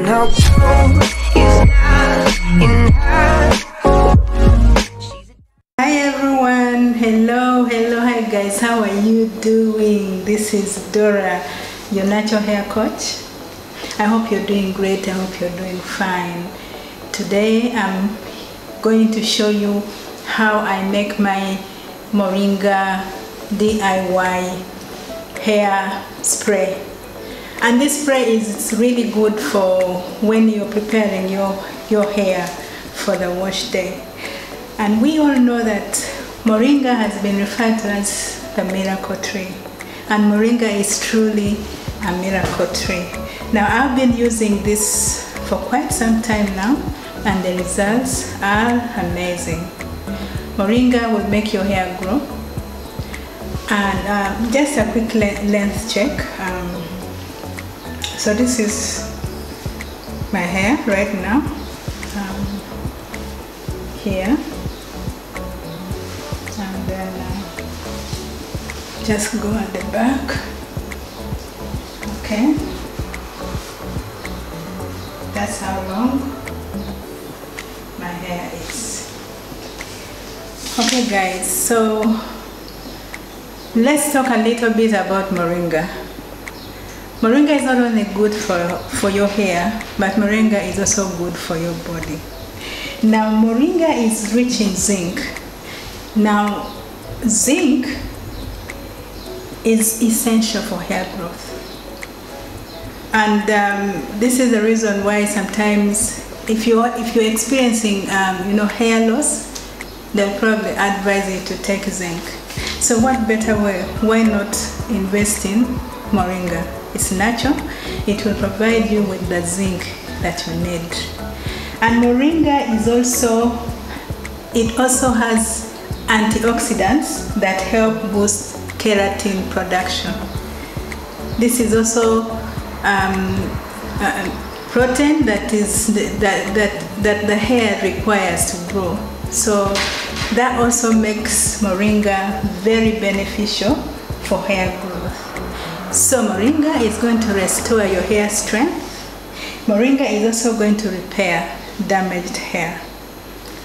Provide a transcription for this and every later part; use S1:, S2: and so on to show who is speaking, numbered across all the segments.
S1: no clue is not enough.
S2: Hi everyone, hello, hi guys, how are you doing? This is Dora, your natural hair coach. I hope you're doing great. I hope you're doing fine. Today I'm going to show you how I make my Moringa DIY hair spray. And this spray is really good for when you're preparing your hair for the wash day. And we all know that Moringa has been referred to as the miracle tree. And Moringa is truly a miracle tree. Now I've been using this for quite some time now, and the results are amazing. Moringa will make your hair grow. And just a quick length check. So this is my hair right now. Here. And then just go at the back. Okay. That's how long my hair is. Okay guys, so let's talk a little bit about Moringa. Moringa is not only good for your hair, but Moringa is also good for your body. Now Moringa is rich in zinc. Now zinc is essential for hair growth. And this is the reason why sometimes if you're experiencing hair loss, they'll probably advise you to take zinc. So what better way? Why not invest in Moringa? It's natural. It will provide you with the zinc that you need. And Moringa also has antioxidants that help boost keratin production. This is also protein that the hair requires to grow. So that also makes Moringa very beneficial for hair growth. So Moringa is going to restore your hair strength. Moringa is also going to repair damaged hair.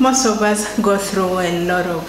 S2: Most of us go through a lot of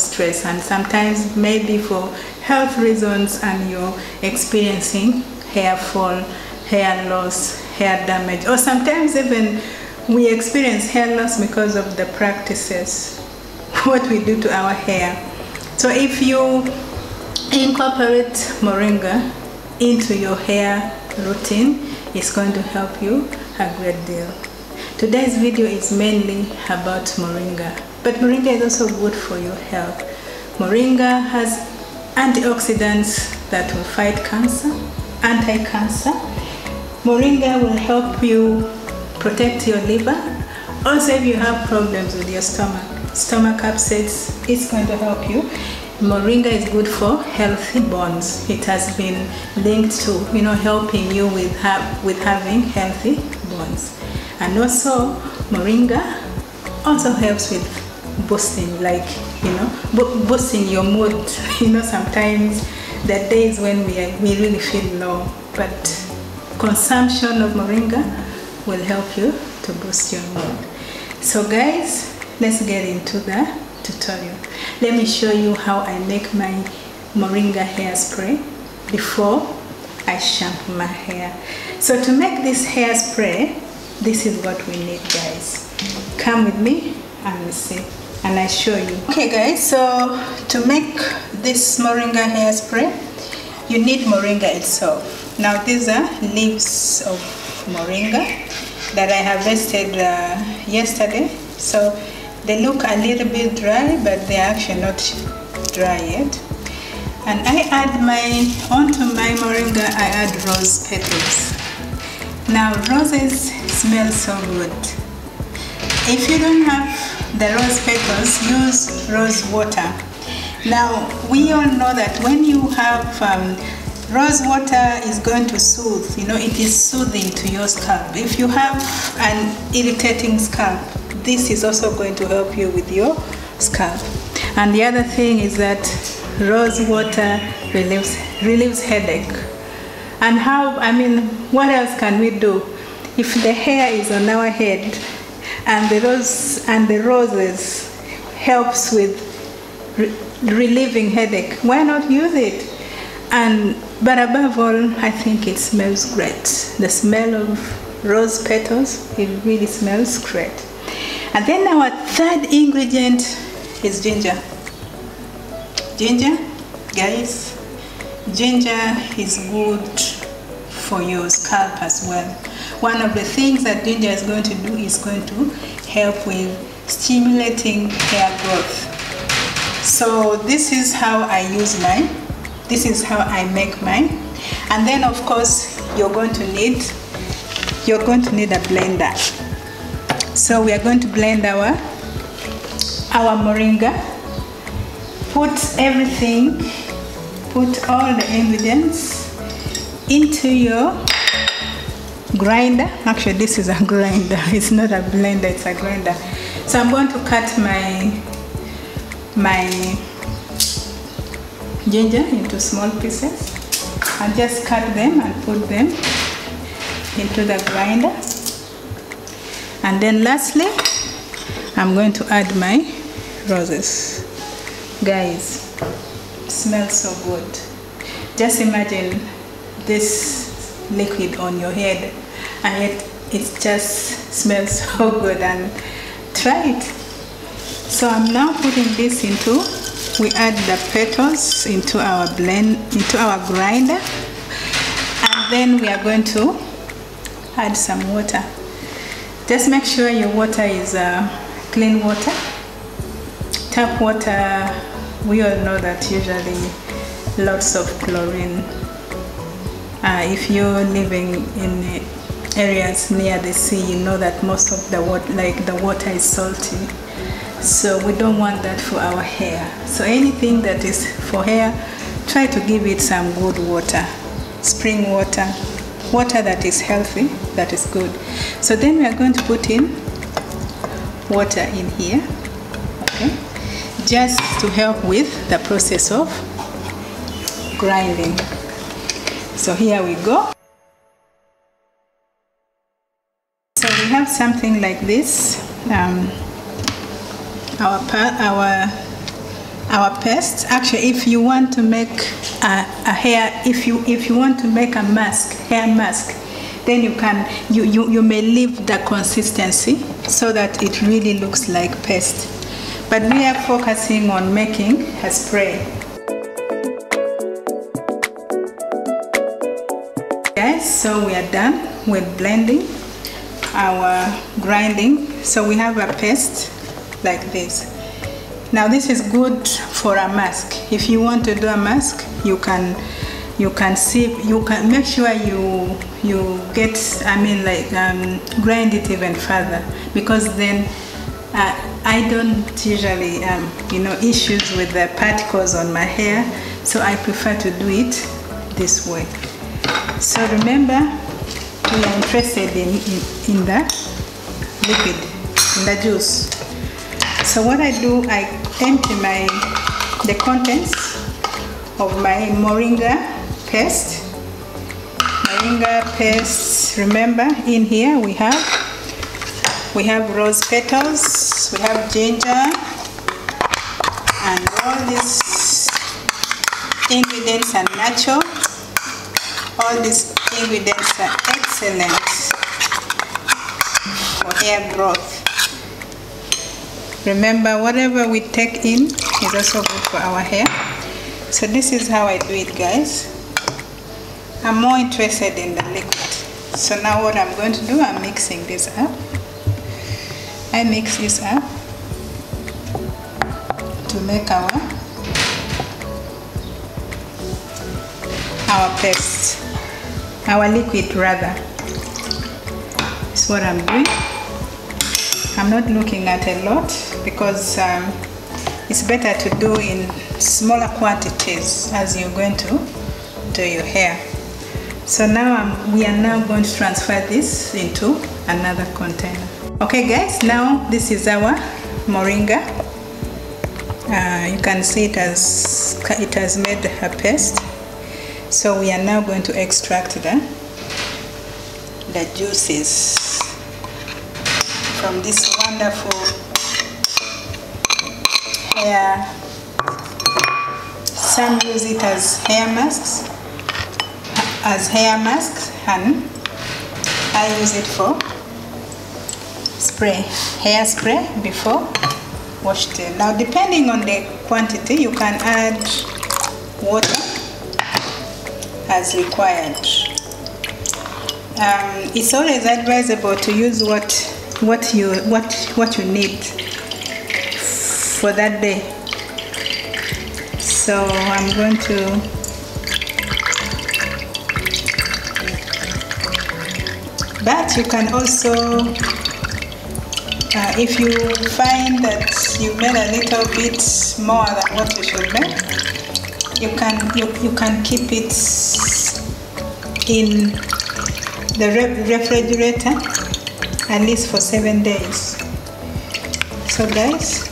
S2: stress, and sometimes maybe for health reasons, and you're experiencing hair fall, hair loss, hair damage, or sometimes even we experience hair loss because of the practices, what we do to our hair. So if you incorporate Moringa into your hair routine, it's going to help you a great deal. Today's video is mainly about Moringa, but Moringa is also good for your health. Moringa has antioxidants that will fight cancer, anti-cancer. Moringa will help you protect your liver. Also, if you have problems with your stomach upsets, it's going to help you. Moringa is good for healthy bones. It has been linked to helping you with having healthy bones. And also Moringa also helps with boosting, boosting your mood. Sometimes the days when we really feel low, but consumption of Moringa will help you to boost your mood. So guys, let's get into the tutorial. Let me show you how I make my Moringa hairspray before I shampoo my hair. So to make this hairspray, this is what we need, guys. Come with me and we see, and I show you. Okay guys, so to make this Moringa hairspray, you need Moringa itself. Now these are leaves of Moringa that I harvested yesterday. So they look a little bit dry, but they're actually not dry yet. And I add onto my Moringa, I add rose petals. Now roses smell so good. If you don't have the rose petals, use rose water. Now we all know that when you have rose water is going to soothe, it is soothing to your scalp. If you have an irritating scalp, this is also going to help you with your scalp. And the other thing is that rose water relieves headache. And how, I mean, what else can we do? If the hair is on our head and the roses helps with relieving headache, why not use it? But above all, I think it smells great. The smell of rose petals, it really smells great. And then our third ingredient is ginger. Ginger, guys, ginger is good for your scalp as well. One of the things that ginger is going to do is going to help with stimulating hair growth. So this is how I use mine. This is how I make mine. And then of course you're going to need a blender. So we are going to blend our moringa. Put all the ingredients into your grinder. Actually, this is a grinder. It's not a blender, it's a grinder. So I'm going to cut my ginger into small pieces and just cut them and put them into the grinder. And then lastly, I'm going to add my roses. Guys, it smells so good. Just imagine this liquid on your head and it just smells so good, and try it. So I'm now putting this we add the petals into our grinder, and then we are going to add some water. Just make sure your water is clean water. Tap water, we all know that usually lots of chlorine. If you're living in areas near the sea, you know that most of the water is salty. So we don't want that for our hair. So anything that is for hair, try to give it some good water. Spring water, water that is healthy, that is good. So then we are going to put in water in here, okay, just to help with the process of grinding. So here we go. So we have something like this, our paste. Actually, if you want to make if you want to make a hair mask, then you may leave the consistency so that it really looks like paste. But we are focusing on making a spray. Guys, so we are done with blending our grinding. So we have a paste like this. Now this is good for a mask. If you want to do a mask, you can make sure you get, grind it even further, because then I don't usually issues with the particles on my hair, so I prefer to do it this way. So remember, we are interested in the liquid, in the juice. So what I do, I empty the contents of my moringa paste. Moringa paste, remember, in here we have rose petals, we have ginger, and all these ingredients are natural. All these ingredients are excellent for hair growth. Remember, whatever we take in is also good for our hair. So this is how I do it, guys. I'm more interested in the liquid. So now what I'm going to do, I'm mixing this up. I mix this up to make our paste, our liquid rather. That's what I'm doing. I'm not looking at a lot because it's better to do in smaller quantities as you're going to do your hair. So now we are now going to transfer this into another container. Okay guys, now this is our moringa. You can see it has made a paste. So we are now going to extract the juices from this wonderful hair. Some use it as hair masks, and I use it for hair spray before wash day. Now, depending on the quantity, you can add water as required. It's always advisable to use what you need for that day. So I'm going to but you can also if you find that you made a little bit more than what you should make, you can keep it in the refrigerator at least for 7 days. So guys,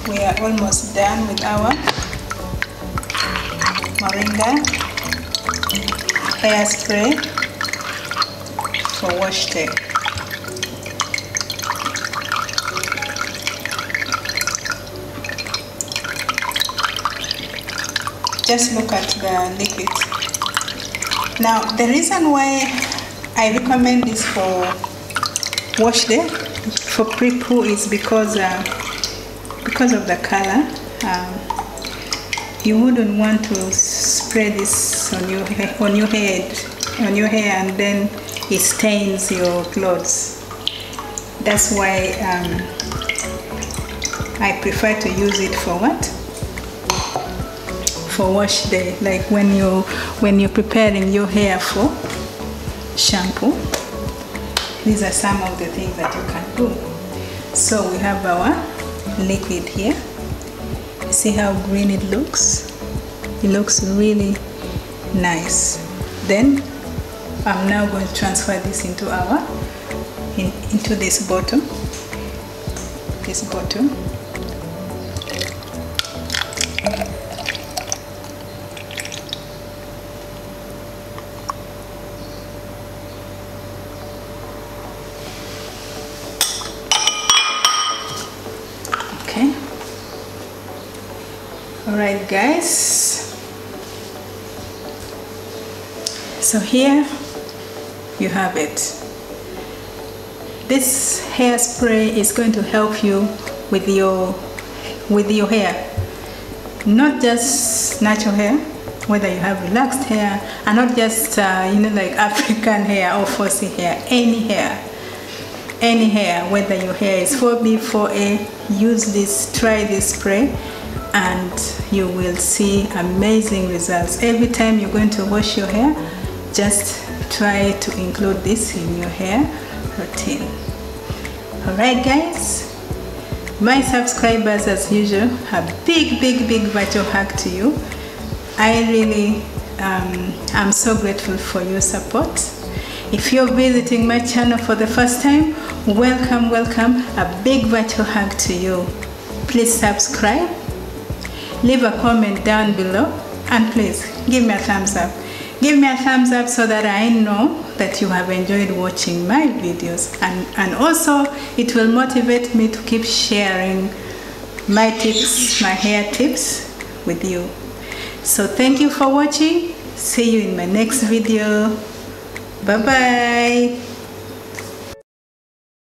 S2: we are almost done with our Moringa hair spray for wash day. Just look at the liquid. Now, the reason why I recommend this for wash day, for pre-poo, is because of the color. You wouldn't want to spray this on your hair, and then it stains your clothes. That's why I prefer to use it for what? For wash day, like when you're preparing your hair for shampoo. These are some of the things that you can do. So we have our liquid here. See how green it looks? It looks really nice. Then I'm now going to transfer this into this bottle. Okay. All right, guys. So here you have it. This hairspray is going to help you with your hair, not just natural hair, whether you have relaxed hair, and not just like African hair or Fosse hair. Any hair, whether your hair is 4B, 4A, use this, try this spray, and you will see amazing results. Every time you're going to wash your hair, just try to include this in your hair routine. Alright guys, my subscribers, as usual, a big virtual hug to you. I really am so grateful for your support. If you're visiting my channel for the first time, welcome, a big virtual hug to you. Please subscribe, leave a comment down below, and please give me a thumbs up. Give me a thumbs up so that I know that you have enjoyed watching my videos, and also it will motivate me to keep sharing my tips, my hair tips with you. So thank you for watching. See you in my next video. Bye bye.